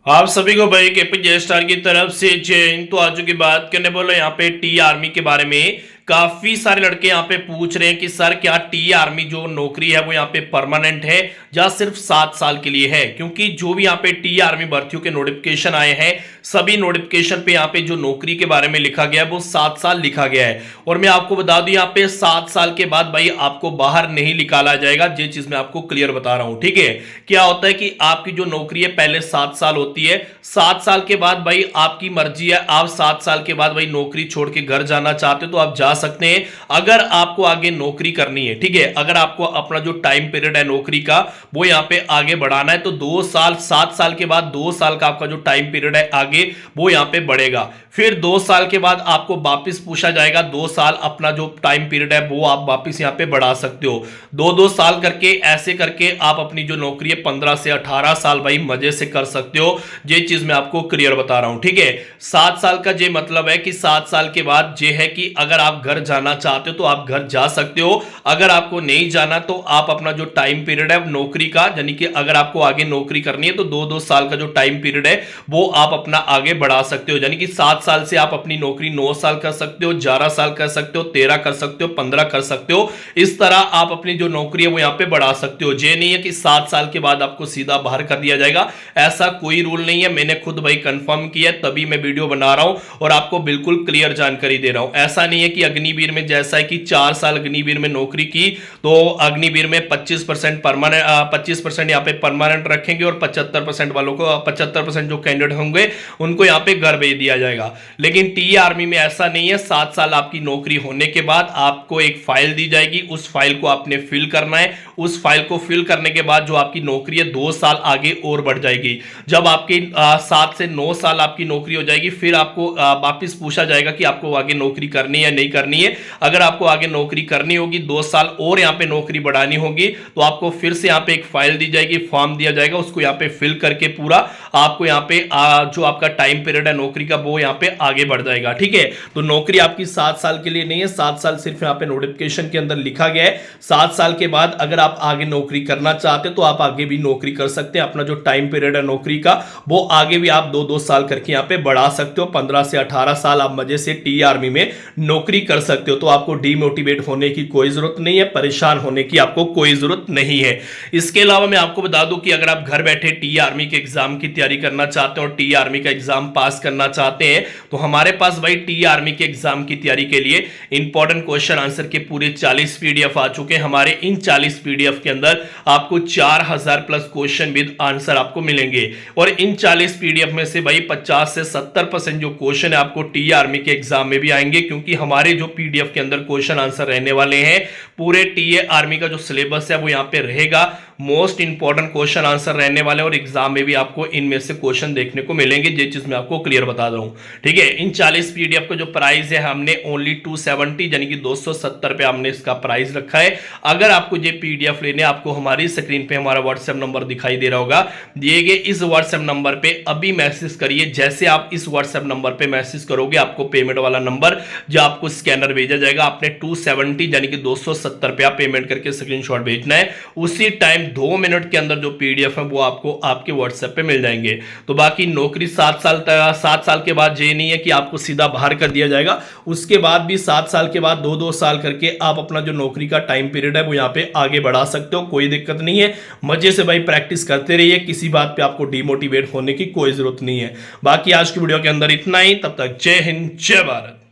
आप सभी को भाई केपीजे स्टार की तरफ से जय हिंद। तो आज की बात करने बोलो यहाँ पे टी आर्मी के बारे में। काफी सारे लड़के यहाँ पे पूछ रहे हैं कि सर क्या टी आर्मी जो नौकरी है वो यहाँ पे परमानेंट है या सिर्फ 7 साल के लिए है। क्योंकि जो भी यहाँ पे टी आर्मी भर्तियों के नोटिफिकेशन आए हैं सभी नोटिफिकेशन पे यहाँ पे जो नौकरी के बारे में लिखा गया है वो 7 साल लिखा गया है। और मैं आपको बता दूं यहाँ पे 7 साल के बाद भाई आपको बाहर नहीं निकाला जाएगा। ये चीज मैं आपको क्लियर बता रहा हूं, ठीक है। क्या होता है कि आपकी जो नौकरी है पहले 7 साल होती है, 7 साल के बाद भाई आपकी मर्जी है, आप 7 साल के बाद भाई नौकरी छोड़ के घर जाना चाहते हो तो आप जा सकते हैं। अगर आपको आगे नौकरी करनी है, ठीक है, अगर आपको अपना जो टाइम पीरियड है नौकरी का वो यहाँ पे आगे बढ़ाना है तो 2 साल, 7 साल के बाद 2 साल का आपका जो टाइम पीरियड है आगे वो यहाँ पे बढ़ेगा। फिर 2 साल के बाद आपको वापिस पूछा जाएगा, 2 साल अपना जो टाइम पीरियड है वो आप वापिस यहाँ पे बढ़ा सकते हो। 2-2 साल करके ऐसे करके आप अपनी जो नौकरी है 15 से 18 साल भाई मजे से कर सकते हो। ये चीज मैं आपको क्लियर बता रहा हूं, ठीक है। 7 साल का ये मतलब है कि 7 साल के बाद ये है कि अगर आप घर जाना चाहते हो तो आप घर जा सकते हो। अगर आपको नहीं जाना तो आप अपना जो टाइम पीरियड है नौकरी का, यानी कि अगर आपको आगे नौकरी करनी है तो 2-2 साल का जो टाइम पीरियड है वो आप अपना आगे बढ़ा सकते हो। यानी कि 7 साल से आप अपनी नौकरी 9 साल कर सकते हो, 11 साल कर सकते हो, 13 कर सकते हो, 15 कर सकते हो। इस तरह आप अपनी जो नौकरी है वो यहां पे बढ़ा सकते हो। ये नहीं है कि 7 साल के बाद आपको सीधा बाहर कर दिया जाएगा, ऐसा कोई रूल नहीं है। मैंने खुद भाई कंफर्म किया तभी मैं वीडियो बना रहा हूं और आपको बिल्कुल क्लियर जानकारी दे रहा हूं। ऐसा नहीं है कि अग्निवीर में जैसा है कि 4 साल अग्निवीर में नौकरी की तो अग्निवीर में 25% परमानेंट, 25% यहाँ पे परमानेंट रखेंगे और 75% वालों को, 75% जो कैंडिडेट होंगे उनको यहाँ पे घर भेज दिया जाएगा। लेकिन टी आर्मी में ऐसा नहीं है। 7 साल आपकी नौकरी होने के बाद आपको एक फाइल दी जाएगी, उस फाइल को आपने फिल करना है। उस फाइल को फिल करने के बाद जो आपकी नौकरी है 2 साल आगे और बढ़ जाएगी। जब आपकी 7 से 9 साल आपकी नौकरी हो जाएगी फिर आपको वापस पूछा जाएगा कि आपको आगे नौकरी करनी है या नहीं करनी है। अगर आपको आगे नौकरी करनी होगी, 2 साल और यहाँ पे नौकरी बढ़ानी होगी तो आपको फिर से यहाँ पे एक फाइल दी जाएगी, फॉर्म दिया जाएगा, उसको यहाँ पे फिल करके पूरा आपको यहाँ पे जो आपका टाइम पीरियड है नौकरी का वो यहाँ पे आगे बढ़ जाएगा, ठीक है। तो नौकरी आपकी 7 साल के लिए नहीं है, 7 साल सिर्फ यहाँ पे नोटिफिकेशन के अंदर लिखा गया है। 7 साल के बाद अगर आप आगे नौकरी करना चाहते हो तो आप आगे भी नौकरी कर सकते हैं। अपना जो टाइम पीरियड है नौकरी का वो आगे भी आप 2-2 साल करके यहाँ पे बढ़ा सकते हो। 15 से 18 साल आप मजे से टी आर्मी में नौकरी कर सकते हो। तो आपको डीमोटिवेट होने की कोई जरूरत नहीं है, परेशान होने की आपको कोई जरूरत नहीं है। इसके अलावा मैं आपको बता दूं कि अगर आप घर बैठे टी आर्मी के एग्जाम की तैयारी करना चाहते हो और टी आर्मी का एग्जाम पास करना चाहते हैं तो हमारे पास भाई टी आर्मी के एग्जाम की तैयारी के लिए इंपॉर्टेंट क्वेश्चन आंसर के पूरे 40 पीडीएफ आ चुके हैं। हमारे इन 40 पीडीएफ के अंदर आपको 4000 प्लस क्वेश्चन विद आंसर आपको मिलेंगे। और इन 40 पीडीएफ में से भाई 50 से 70% जो क्वेश्चन है आपको टी आर्मी के एग्जाम में भी आएंगे। क्योंकि हमारे जो पीडीएफ के अंदर क्वेश्चन आंसर रहने वाले हैं, पूरे टी आर्मी का जो सिलेबस है वो यहाँ पे रहेगा। मोस्ट इंपॉर्टेंट क्वेश्चन आंसर रहने वाले और एग्जाम में भी आपको इनमें से क्वेश्चन देखने को मिलेंगे। ये चीज मैं आपको क्लियर बता रहा हूं, ठीक है। इन 40 पीडीएफ का जो प्राइस है हमने ओनली 270 यानी कि 270 पे हमने इसका प्राइस रखा है। अगर आपको ये पीडीएफ लेने, आपको हमारी स्क्रीन पे हमारा व्हाट्सएप नंबर दिखाई दे रहा होगा, दिए गए इस व्हाट्सएप नंबर पे अभी मैसेज करिए। जैसे आप इस व्हाट्सएप नंबर पे मैसेज करोगे आपको पेमेंट वाला नंबर जो आपको स्कैनर भेजा जाएगा, आपने 270 यानी कि 270 पे आप पेमेंट करके स्क्रीनशॉट भेजना है। उसी टाइम 2 मिनट के अंदर जो पीडीएफ है वो आपको आपके व्हाट्सएप पे मिल जाएंगे। तो बाकी नौकरी 7 साल के बाद ये नहीं है कि आपको सीधा बाहर कर दिया जाएगा। उसके बाद भी 7 साल के बाद 2-2 साल करके आप अपना जो नौकरी का टाइम पीरियड है वो यहाँ पे आगे बढ़ा सकते हो, कोई दिक्कत नहीं है। मजे से भाई प्रैक्टिस करते रहिए, किसी बात पे आपको डिमोटिवेट होने की कोई जरूरत नहीं है। बाकी आज की वीडियो के अंदर इतना ही, तब तक जय हिंद जय भारत।